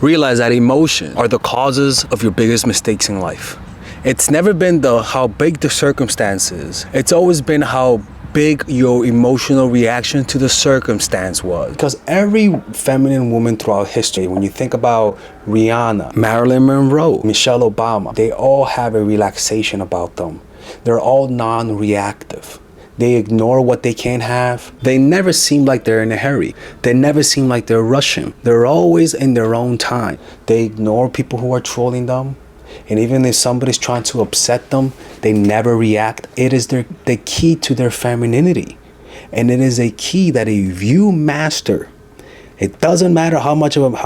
Realize that emotions are the causes of your biggest mistakes in life. It's never been how big the circumstances. It's always been how big your emotional reaction to the circumstance was. Because every feminine woman throughout history, when you think about Rihanna, Marilyn Monroe, Michelle Obama, they all have a relaxation about them. They're all non-reactive. They ignore what they can't have. They never seem like they're in a hurry. They never seem like they're rushing. They're always in their own time. They ignore people who are trolling them. And even if somebody's trying to upset them, they never react. It is the key to their femininity. And it is a key that if you master, it doesn't matter how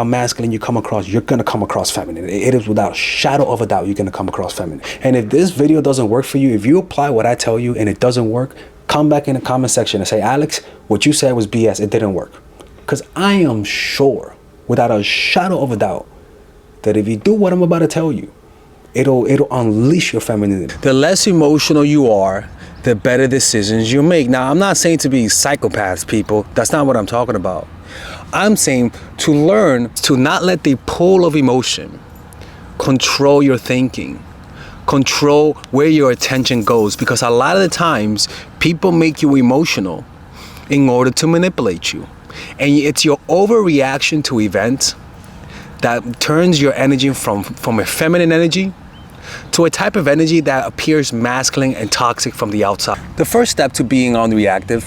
masculine you come across, you're going to come across feminine. It is without a shadow of a doubt, you're going to come across feminine. And if this video doesn't work for you, if you apply what I tell you and it doesn't work, come back in the comment section and say, Alex, what you said was BS. It didn't work. Because I am sure, without a shadow of a doubt, that if you do what I'm about to tell you, it'll unleash your femininity. The less emotional you are, the better decisions you make. Now, I'm not saying to be psychopaths, people. That's not what I'm talking about. I'm saying to learn to not let the pull of emotion control your thinking, control where your attention goes, because a lot of the times people make you emotional in order to manipulate you. And it's your overreaction to events that turns your energy from a feminine energy to a type of energy that appears masculine and toxic from the outside. The first step to being unreactive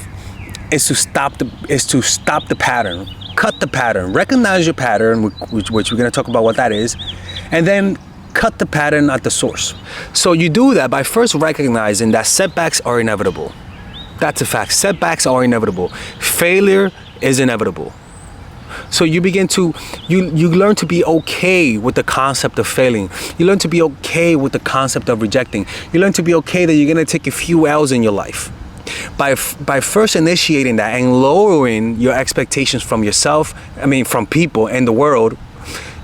is to stop the pattern. Cut the pattern. Recognize your pattern, which we're going to talk about what that is, and then cut the pattern at the source. So you do that by first recognizing that setbacks are inevitable. That's a fact. Setbacks are inevitable. Failure is inevitable. So you learn to be okay with the concept of failing. You learn to be okay with the concept of rejecting. You learn to be okay that you're going to take a few L's in your life. By first initiating that and lowering your expectations from yourself, from people and the world,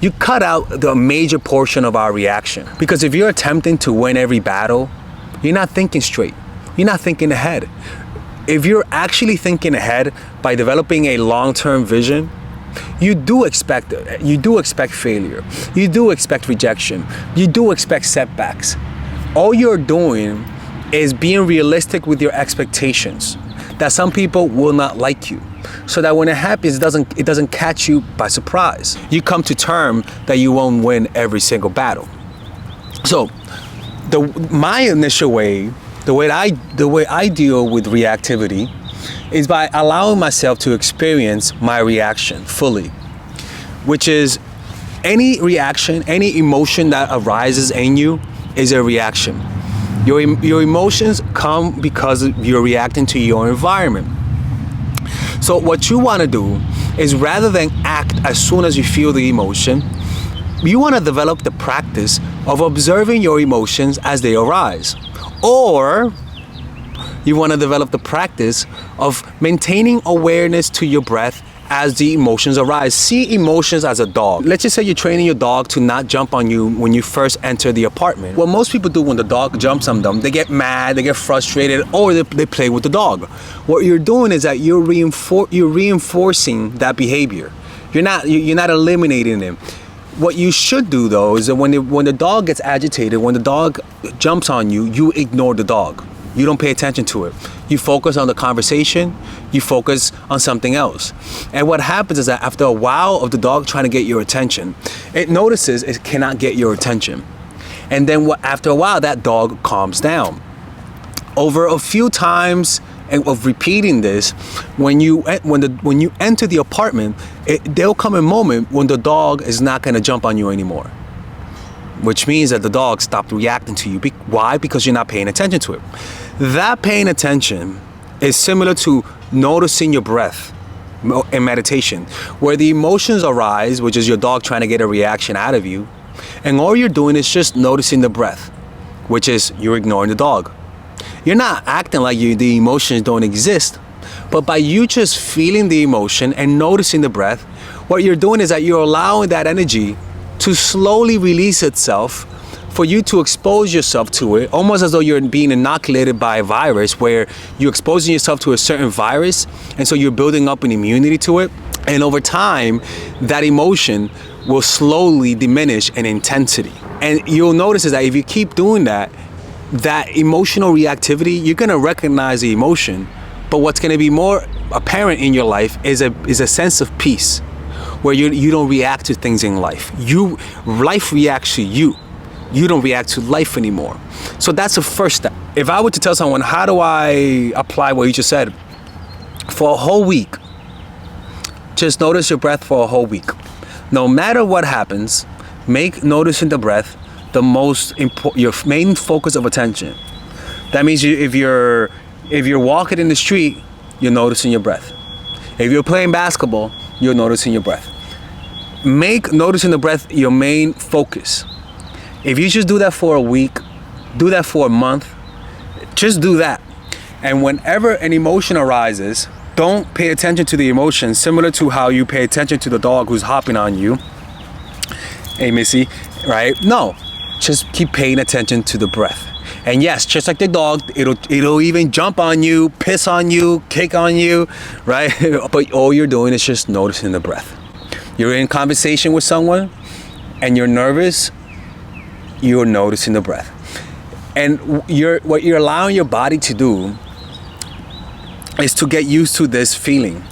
you cut out the major portion of our reaction. Because if you're attempting to win every battle, you're not thinking straight. You're not thinking ahead. If you're actually thinking ahead by developing a long-term vision, you do expect failure. You do expect rejection. You do expect setbacks. All you're doing is being realistic with your expectations that some people will not like you, so that when it happens, it doesn't catch you by surprise. You come to terms that you won't win every single battle. So my initial way, the way I deal with reactivity is by allowing myself to experience my reaction fully, which is any reaction, any emotion that arises in you is a reaction. Your emotions come because you're reacting to your environment. So what you want to do is, rather than act as soon as you feel the emotion, you want to develop the practice of observing your emotions as they arise. Or you want to develop the practice of maintaining awareness to your breath as the emotions arise. See emotions as a dog. Let's just say you're training your dog to not jump on you when you first enter the apartment. What most people do when the dog jumps on them, they get mad, they get frustrated, or they play with the dog. What you're doing is that you're reinforcing that behavior. You're not eliminating them. What you should do, though, is that when the dog gets agitated, when the dog jumps on you, you ignore the dog. You don't pay attention to it. You focus on the conversation. You focus on something else. And what happens is that after a while of the dog trying to get your attention, it notices it cannot get your attention. And then after a while, that dog calms down. Over a few times of repeating this, when you enter the apartment, there'll come a moment when the dog is not going to jump on you anymore, which means that the dog stopped reacting to you. Why? Because you're not paying attention to it. That paying attention is similar to noticing your breath in meditation, where the emotions arise, which is your dog trying to get a reaction out of you, and all you're doing is just noticing the breath, which is you're ignoring the dog. You're not acting like the emotions don't exist, but by you just feeling the emotion and noticing the breath, what you're doing is that you're allowing that energy to slowly release itself, for you to expose yourself to it, almost as though you're being inoculated by a virus, where you're exposing yourself to a certain virus, and so you're building up an immunity to it. And over time, that emotion will slowly diminish in intensity. And you'll notice is that if you keep doing that, that emotional reactivity, you're gonna recognize the emotion, but what's gonna be more apparent in your life is a sense of peace, where you don't react to things in life. Life reacts to you. You don't react to life anymore. So that's the first step. If I were to tell someone, how do I apply what you just said? For a whole week, just notice your breath for a whole week. No matter what happens, make noticing the breath your main focus of attention. That means if you're walking in the street, you're noticing your breath. If you're playing basketball, you're noticing your breath. Make noticing the breath your main focus. If you just do that for a week, do that for a month, just do that. And whenever an emotion arises, don't pay attention to the emotion, similar to how you pay attention to the dog who's hopping on you. Hey, Missy, right? No, just keep paying attention to the breath. And yes, just like the dog, it'll even jump on you, piss on you, kick on you, right? But all you're doing is just noticing the breath. You're in conversation with someone and you're nervous, you're noticing the breath. And what you're allowing your body to do is to get used to this feeling.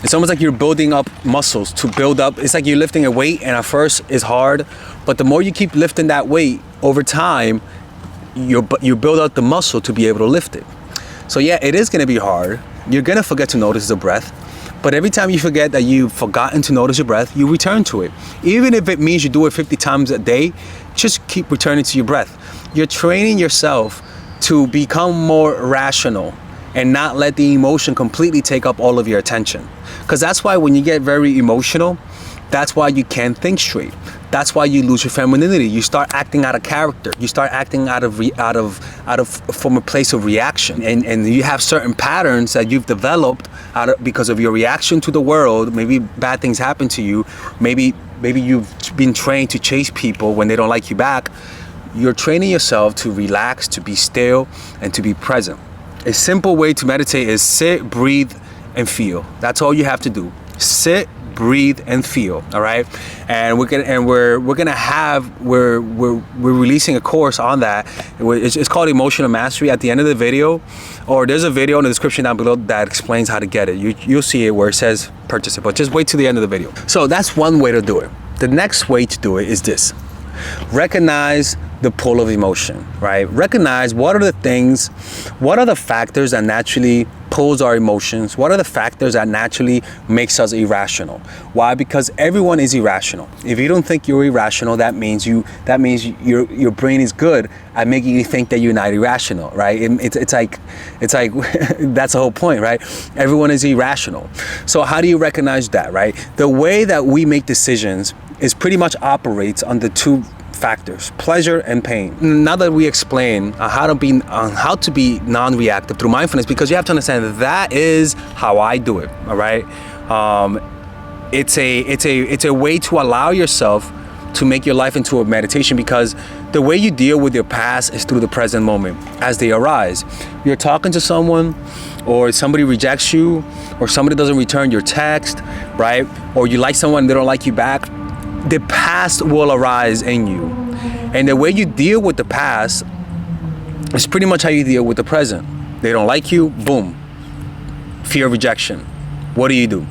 It's almost like you're building up muscles to build up. It's like you're lifting a weight, and at first it's hard, but the more you keep lifting that weight over time, you build up the muscle to be able to lift it. So yeah, it is going to be hard. You're going to forget to notice the breath, but every time you forget that you've forgotten to notice your breath, you return to it. Even if it means you do it 50 times a day, just keep returning to your breath. You're training yourself to become more rational and not let the emotion completely take up all of your attention. Because that's why when you get very emotional, that's why you can't think straight. That's why you lose your femininity. You start acting out of character. You start acting from a place of reaction, and you have certain patterns that you've developed because of your reaction to the world. Maybe bad things happen to you. Maybe you've been trained to chase people when they don't like you back. You're training yourself to relax, to be still, and to be present. A simple way to meditate is sit, breathe, and feel. That's all you have to do. Sit, breathe, and feel. All right, and we're releasing a course on that. It's called Emotional Mastery. At the end of the video, or there's a video in the description down below that explains how to get it. You'll see it where it says purchase it, but just wait till the end of the video. So that's one way to do it. The next way to do it is this: recognize the pull of emotion, right? Recognize what are the factors that naturally pulls our emotions? What are the factors that naturally makes us irrational? Why? Because everyone is irrational. If you don't think you're irrational, that means your brain is good at making you think that you're not irrational, right? It's like that's the whole point, right? Everyone is irrational. So how do you recognize that, right? The way that we make decisions is pretty much operates on the two factors: pleasure and pain. Now that we explain how to be non-reactive through mindfulness, because you have to understand that is how I do it. All right, it's a way to allow yourself to make your life into a meditation, because the way you deal with your past is through the present moment as they arise. You're talking to someone, or somebody rejects you, or somebody doesn't return your text, right? Or you like someone, they don't like you back. The past will arise in you, and the way you deal with the past is pretty much how you deal with the present. They don't like you, boom, fear of rejection. What do?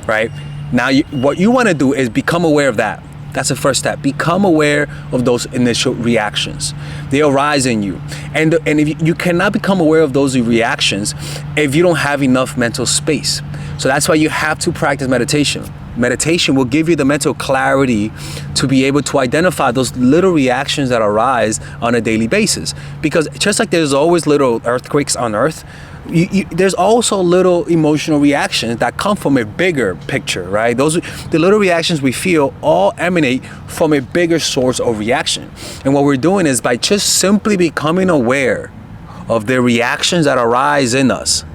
Right now, what you want to do is become aware of that. That's the first step. Become aware of those initial reactions. They arise in you, and if you cannot become aware of those reactions if you don't have enough mental space. So that's why you have to practice meditation. Meditation will give you the mental clarity to be able to identify those little reactions that arise on a daily basis. Because just like there's always little earthquakes on Earth, there's also little emotional reactions that come from a bigger picture, right? The little reactions we feel all emanate from a bigger source of reaction. And what we're doing is by just simply becoming aware of the reactions that arise in us,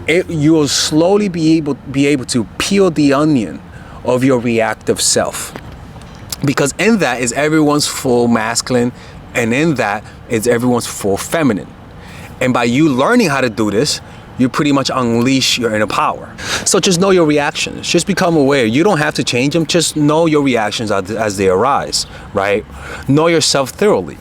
you will slowly be able to peel the onion of your reactive self. Because in that is everyone's full masculine, and in that is everyone's full feminine. And by you learning how to do this, you pretty much unleash your inner power. So just know your reactions. Just become aware. You don't have to change them. Just know your reactions as they arise, right? Know yourself thoroughly.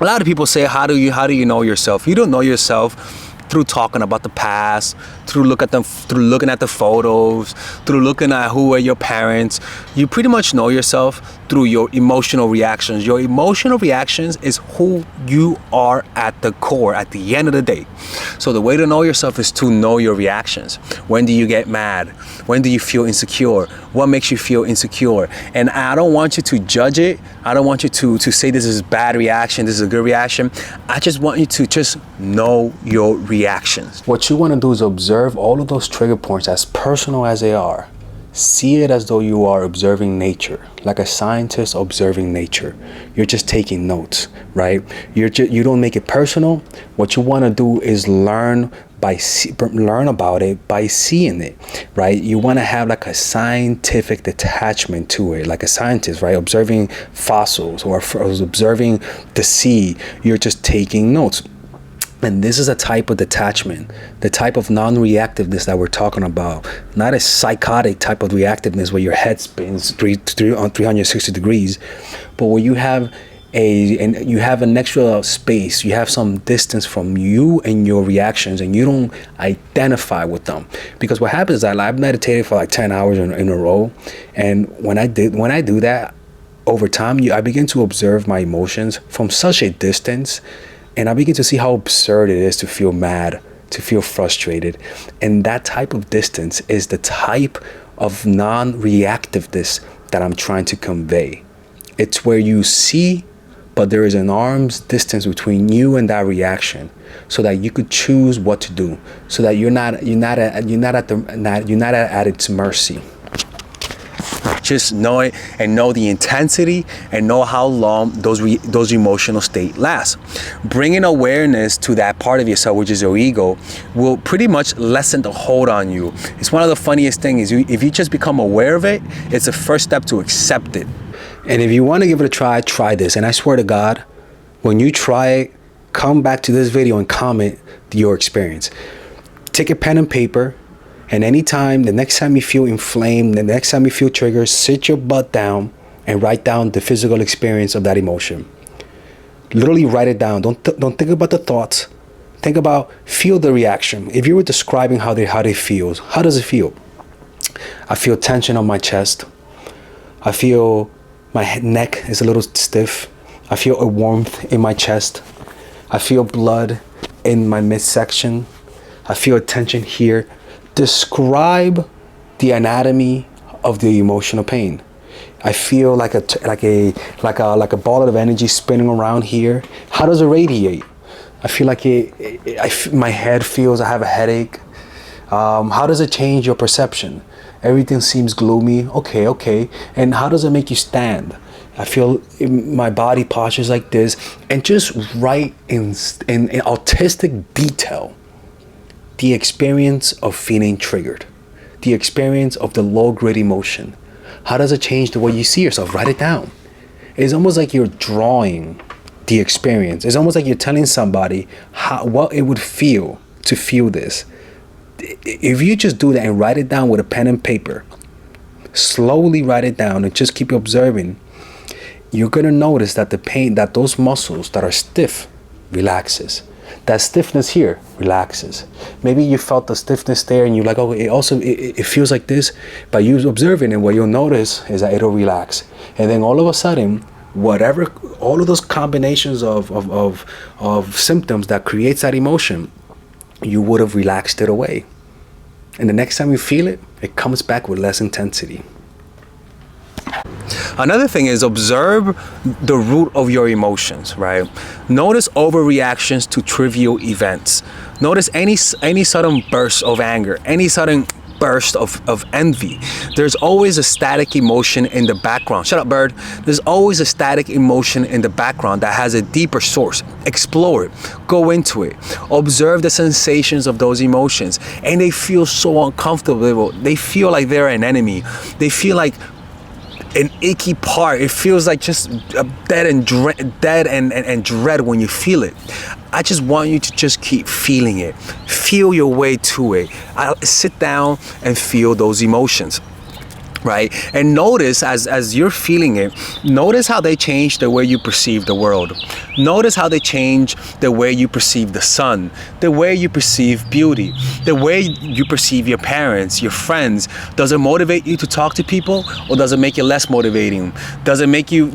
A lot of people say, how do you know yourself? You don't know yourself through talking about the past, through looking at the photos, through looking at who were your parents. You pretty much know yourself through your emotional reactions. Your emotional reactions is who you are at the core, at the end of the day. So the way to know yourself is to know your reactions. When do you get mad? When do you feel insecure? What makes you feel insecure? And I don't want you to judge it. I don't want you to say this is a bad reaction, this is a good reaction. I just want you to just know your reactions. What you want to do is observe all of those trigger points, as personal as they are. See it as though you are observing nature, like a scientist observing nature. You're just taking notes, right? You don't make it personal. What you want to do is learn about it by seeing it, right? You want to have like a scientific detachment to it, like a scientist, right? Observing fossils or observing the sea. You're just taking notes. And this is a type of detachment, the type of non-reactiveness that we're talking about. Not a psychotic type of reactiveness where your head spins 360 degrees, but where you have an extra space, you have some distance from you and your reactions, and you don't identify with them. Because what happens is that I've meditated for like 10 hours in a row, and when I do that, over time, I begin to observe my emotions from such a distance. And I begin to see how absurd it is to feel mad, to feel frustrated. And that type of distance is the type of non-reactiveness that I'm trying to convey. It's where you see, but there is an arm's distance between you and that reaction, so that you could choose what to do, so that you're not at its mercy. Just know it and know the intensity and know how long those emotional state lasts. Bringing awareness to that part of yourself, which is your ego, will pretty much lessen the hold on you. It's one of the funniest things. If you just become aware of it, it's the first step to accept it. And if you want to give it a try this. And I swear to God, when you try it, come back to this video and comment your experience. Take a pen and paper. And the next time you feel inflamed, the next time you feel triggered, sit your butt down and write down the physical experience of that emotion. Literally write it down. Don't think about the thoughts. Feel the reaction. If you were describing how they feel, how does it feel? I feel tension on my chest. I feel my neck is a little stiff. I feel a warmth in my chest. I feel blood in my midsection. I feel a tension here. Describe the anatomy of the emotional pain. I feel like a ball of energy spinning around here. How does it radiate? I feel like my head feels I have a headache. How does it change your perception? Everything seems gloomy. Okay. And how does it make you stand? I feel my body postures like this. And just write in autistic detail the experience of feeling triggered, the experience of the low grid emotion. How does it change the way you see yourself? Write it down. It's almost like you're drawing the experience. It's almost like you're telling somebody what it would feel to feel this. If you just do that and write it down with a pen and paper, slowly write it down and just keep observing, you're going to notice that the pain, that those muscles that are stiff relaxes. That stiffness here relaxes. Maybe you felt the stiffness there and you're like, oh, it feels like this. By you observing it, what you'll notice is that it'll relax. And then all of a sudden, all of those combinations of symptoms that creates that emotion, you would have relaxed it away. And the next time you feel it, it comes back with less intensity. Another thing is observe the root of your emotions, right? Notice overreactions to trivial events. Notice any sudden burst of anger, any sudden burst of envy. There's always a static emotion in the background. Shut up, bird. There's always a static emotion in the background that has a deeper source. Explore it. Go into it. Observe the sensations of those emotions. And they feel so uncomfortable. They feel like they're an enemy. They feel like an icky part. It feels like just dead and dread when you feel it. I just want you to just keep feeling it. Feel your way to it. Sit down and feel those emotions. Right? And notice as you're feeling it, notice how they change the way you perceive the world. Notice how they change the way you perceive the sun, the way you perceive beauty, the way you perceive your parents, your friends. Does it motivate you to talk to people, or does it make it less motivating? Does it make you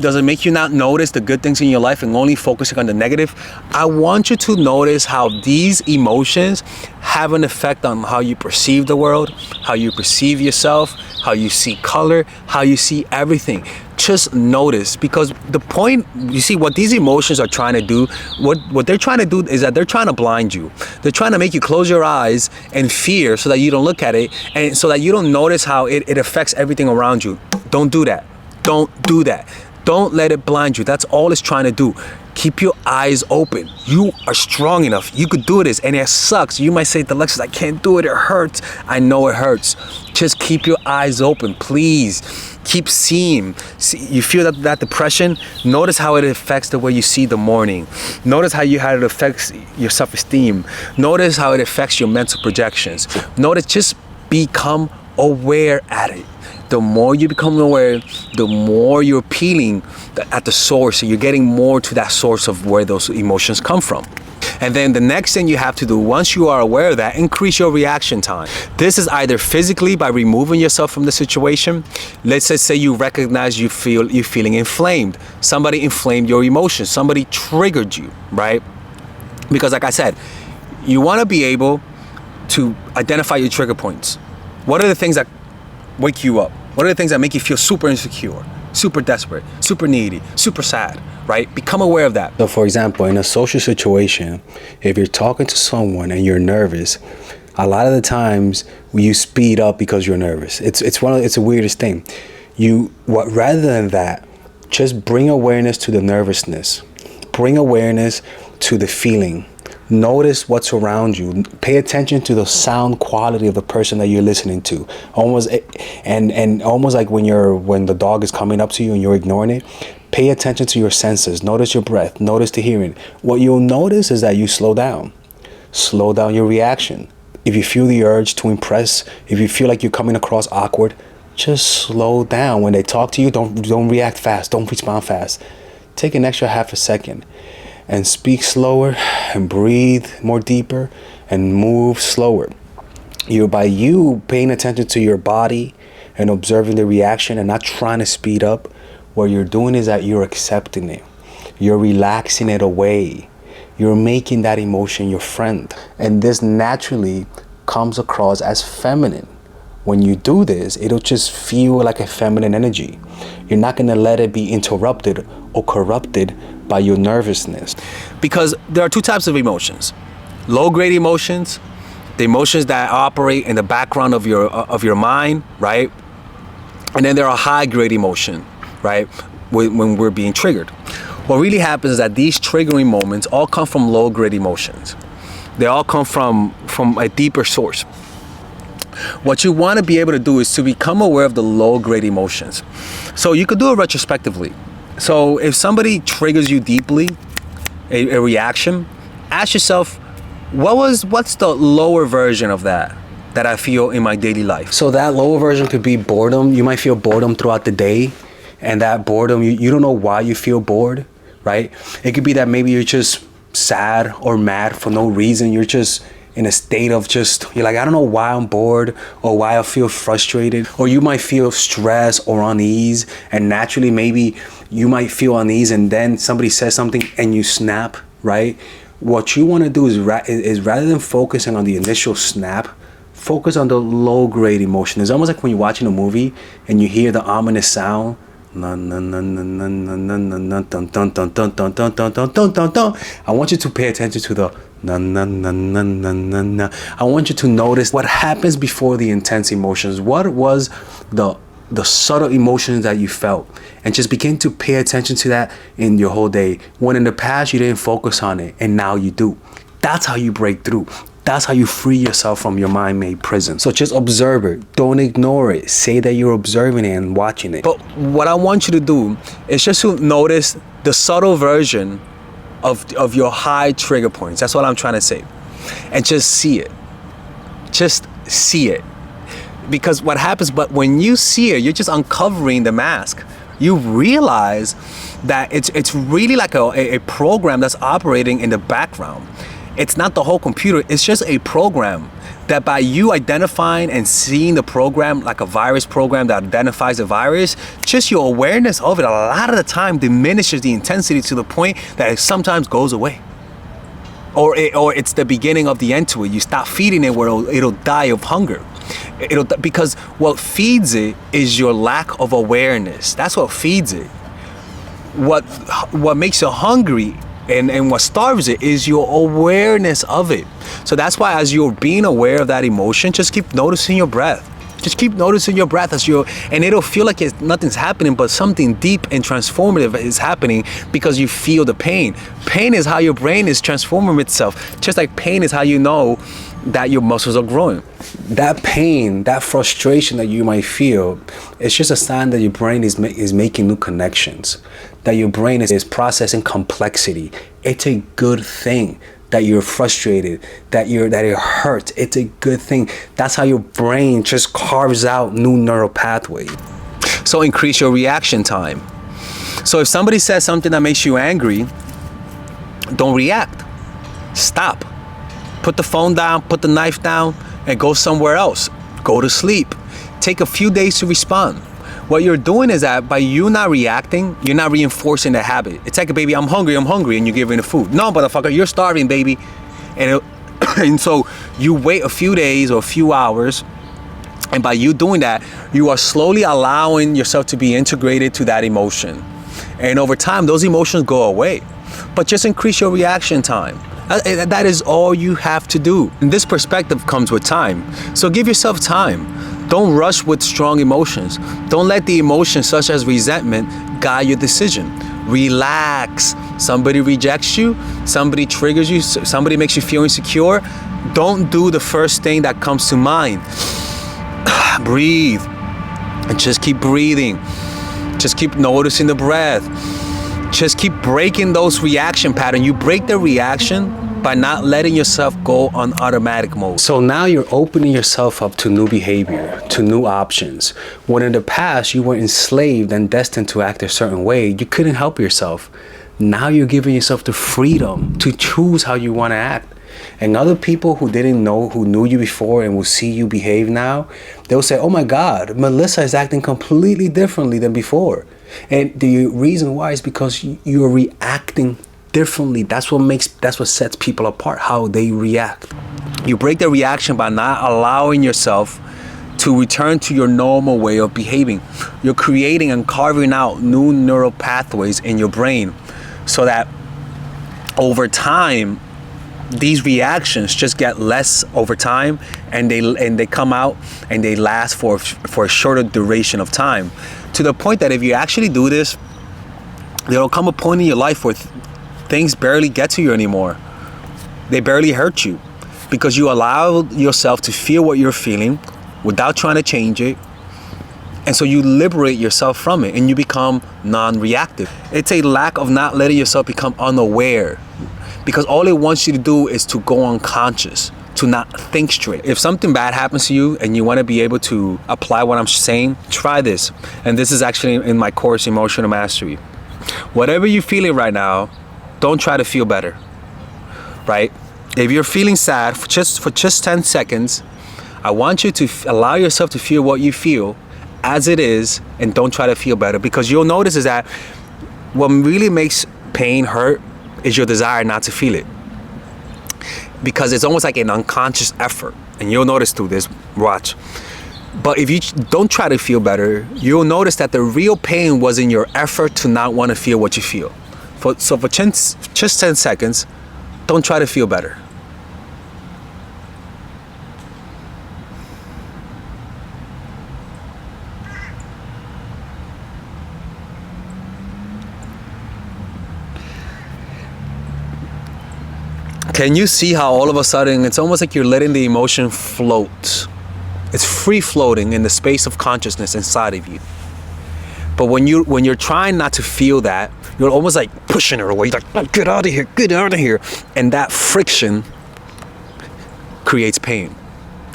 not notice the good things in your life and only focusing on the negative? I want you to notice how these emotions have an effect on how you perceive the world, how you perceive yourself, how you see color, how you see everything. Just notice, because the point, you see, what these emotions are trying to do, what they're trying to do is that they're trying to blind you. They're trying to make you close your eyes and fear so that you don't look at it, and so that you don't notice how it affects everything around you. Don't do that. Don't do that. Don't let it blind you. That's all it's trying to do. Keep your eyes open. You are strong enough. You could do this, and it sucks. You might say, Alexis, I can't do it. It hurts. I know it hurts. Just keep your eyes open, please. Keep seeing. You feel that depression? Notice how it affects the way you see the morning. Notice how it affects your self-esteem. Notice how it affects your mental projections. Notice, just become aware at it. The more you become aware, the more you're peeling at the source. So you're getting more to that source of where those emotions come from. And then the next thing you have to do, once you are aware of that, increase your reaction time. This is either physically by removing yourself from the situation. Let's just say you recognize you're feeling inflamed. Somebody inflamed your emotions. Somebody triggered you, right? Because like I said, you want to be able to identify your trigger points. What are the things that wake you up? What are the things that make you feel super insecure, super desperate, super needy, super sad, right? Become aware of that. So for example, in a social situation, if you're talking to someone and you're nervous, a lot of the times you speed up because you're nervous. It's the weirdest thing. Rather than that, just bring awareness to the nervousness. Bring awareness to the feeling. Notice what's around you. Pay attention to the sound quality of the person that you're listening to. Almost like when the dog is coming up to you and you're ignoring it. Pay attention to your senses. Notice your breath. Notice the hearing. What you'll notice is that you slow down. Slow down your reaction. If you feel the urge to impress, if you feel like you're coming across awkward, just slow down. When they talk to you, don't react fast. Don't respond fast. Take an extra half a second and speak slower and breathe more deeper and move slower. By you paying attention to your body and observing the reaction and not trying to speed up, what you're doing is that you're accepting it. You're relaxing it away. You're making that emotion your friend. And this naturally comes across as feminine. When you do this, it'll just feel like a feminine energy. You're not gonna let it be interrupted or corrupted by your nervousness. Because there are two types of emotions. Low-grade emotions, the emotions that operate in the background of your mind, right? And then there are high-grade emotion, right? When we're being triggered. What really happens is that these triggering moments all come from low-grade emotions. They all come from a deeper source. What you want to be able to do is to become aware of the low-grade emotions. So you could do it retrospectively. So if somebody triggers you deeply, a reaction, ask yourself, what's the lower version of that I feel in my daily life? So that lower version could be boredom. You might feel boredom throughout the day, and that boredom, you don't know why you feel bored, right? It could be that maybe you're just sad or mad for no reason. You're just in a state of you're like, I don't know why I'm bored or why I feel frustrated. Or you might feel stress or unease, and naturally maybe you might feel unease and then somebody says something and you snap, right? What you want to do is rather than focusing on the initial snap, focus on the low grade emotion. It's almost like when you're watching a movie and you hear the ominous sound. I want you to pay attention to the I want you to notice what happens before the intense emotions. What was the subtle emotions that you felt, and just begin to pay attention to that in your whole day. When in the past you didn't focus on it and now you do. That's how you break through. That's how you free yourself from your mind-made prison. So just observe it. Don't ignore it. Say that you're observing it and watching it. But what I want you to do is just to notice the subtle version of your high trigger points. That's what I'm trying to say. And just see it. Just see it. Because what happens, but when you see it, you're just uncovering the mask. You realize that it's really like a program that's operating in the background. It's not the whole computer, it's just a program that by you identifying and seeing the program like a virus program that identifies the virus, just your awareness of it a lot of the time diminishes the intensity to the point that it sometimes goes away. Or it's the beginning of the end to it. You stop feeding it where it'll die of hunger. Because what feeds it is your lack of awareness. That's what feeds it. What makes it hungry and what starves it is your awareness of it. So that's why as you're being aware of that emotion, just keep noticing your breath. Just keep noticing your breath and it'll feel like nothing's happening, but something deep and transformative is happening because you feel the pain. Pain is how your brain is transforming itself. Just like pain is how you know that your muscles are growing. That pain, that frustration that you might feel, it's just a sign that your brain is making new connections, that your brain is processing complexity. It's a good thing that you're frustrated, that it hurts. It's a good thing. That's how your brain just carves out new neural pathways. So increase your reaction time. So if somebody says something that makes you angry, don't react. Stop. Put the phone down, put the knife down, and go somewhere else. Go to sleep. Take a few days to respond. What you're doing is that by you not reacting, you're not reinforcing the habit. It's like, baby, I'm hungry, and you're giving the food. No, motherfucker, you're starving, baby. And so you wait a few days or a few hours, and by you doing that, you are slowly allowing yourself to be integrated to that emotion. And over time, those emotions go away. But just increase your reaction time. That is all you have to do. And this perspective comes with time. So give yourself time. Don't rush with strong emotions. Don't let the emotions such as resentment guide your decision. Relax. Somebody rejects you, somebody triggers you, somebody makes you feel insecure. Don't do the first thing that comes to mind. Breathe. And just keep breathing. Just keep noticing the breath. Just keep breaking those reaction patterns. You break the reaction by not letting yourself go on automatic mode. So now you're opening yourself up to new behavior, to new options. When in the past you were enslaved and destined to act a certain way, you couldn't help yourself. Now you're giving yourself the freedom to choose how you want to act. And other people who didn't know, who knew you before and will see you behave now, they'll say, oh my God, Melissa is acting completely differently than before. And the reason why is because you're reacting differently. That's what sets people apart, how they react. You break the reaction by not allowing yourself to return to your normal way of behaving. You're creating and carving out new neural pathways in your brain so that over time, these reactions just get less over time, and they come out and they last for a shorter duration of time, to the point that if you actually do this, there'll come a point in your life where things barely get to you anymore. They barely hurt you because you allow yourself to feel what you're feeling without trying to change it. And so you liberate yourself from it and you become non-reactive. It's a lack of not letting yourself become unaware, because all it wants you to do is to go unconscious, to not think straight. If something bad happens to you and you want to be able to apply what I'm saying, try this. And this is actually in my course, Emotional Mastery. Whatever you're feeling right now, don't try to feel better, right? If you're feeling sad for just 10 seconds, I want you to allow yourself to feel what you feel as it is, and don't try to feel better, because you'll notice is that what really makes pain hurt is your desire not to feel it, because it's almost like an unconscious effort, and you'll notice through this, watch. But if you don't try to feel better, you'll notice that the real pain was in your effort to not want to feel what you feel. So for just 10 seconds, don't try to feel better. Can you see how all of a sudden it's almost like you're letting the emotion float? It's free floating in the space of consciousness inside of you. But when you're trying not to feel that, you're almost like pushing her away, like, oh, get out of here, get out of here. And that friction creates pain.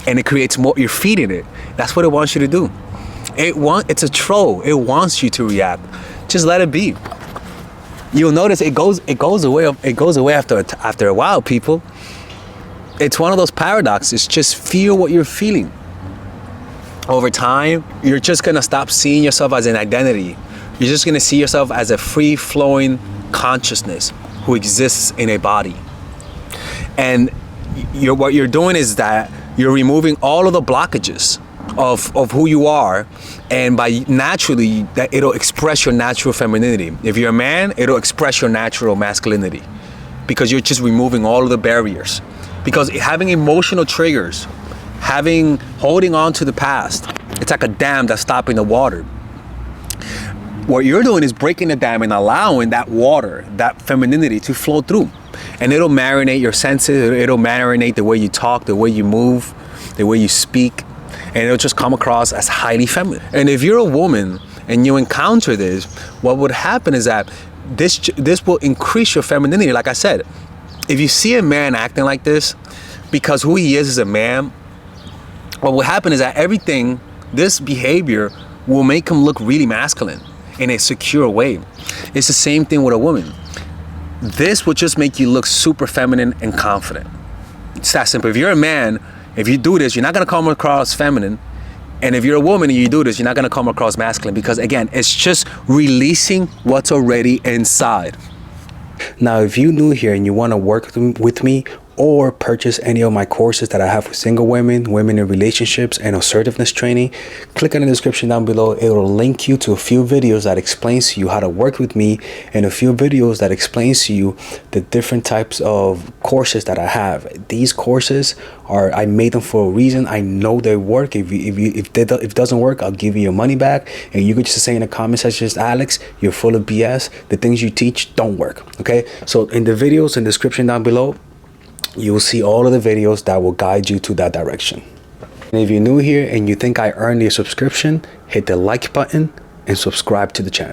And it creates more, you're feeding it. That's what it wants you to do. It's a troll. It wants you to react. Just let it be. You'll notice it goes away after a while, people. It's one of those paradoxes. Just feel what you're feeling. Over time, you're just gonna stop seeing yourself as an identity. You're just gonna see yourself as a free-flowing consciousness who exists in a body. And what you're doing is that you're removing all of the blockages of who you are, and by naturally that it'll express your natural femininity. If you're a man, it'll express your natural masculinity, because you're just removing all of the barriers. Because having emotional triggers, holding on to the past, it's like a dam that's stopping the water. What you're doing is breaking the dam and allowing that water, that femininity, to flow through. And it'll marinate your senses, it'll marinate the way you talk, the way you move, the way you speak, and it'll just come across as highly feminine. And if you're a woman and you encounter this, what would happen is that this will increase your femininity. Like I said, if you see a man acting like this, because who he is a man, what will happen is that this behavior will make him look really masculine in a secure way. It's the same thing with a woman. This will just make you look super feminine and confident. It's that simple. If you're a man, if you do this, you're not gonna come across feminine. And if you're a woman and you do this, you're not gonna come across masculine, because again, it's just releasing what's already inside. Now, if you're new here and you wanna work with me, or purchase any of my courses that I have for single women, women in relationships, and assertiveness training, click on the description down below. It will link you to a few videos that explains to you how to work with me, and a few videos that explains to you the different types of courses that I have. These courses I made them for a reason. I know they work. If it doesn't work, I'll give you your money back, and you could just say in the comment section, Alex, you're full of BS. The things you teach don't work. Okay, so in the videos in the description down below, you will see all of the videos that will guide you to that direction. And if you're new here and you think I earned your subscription, hit the like button and subscribe to the channel.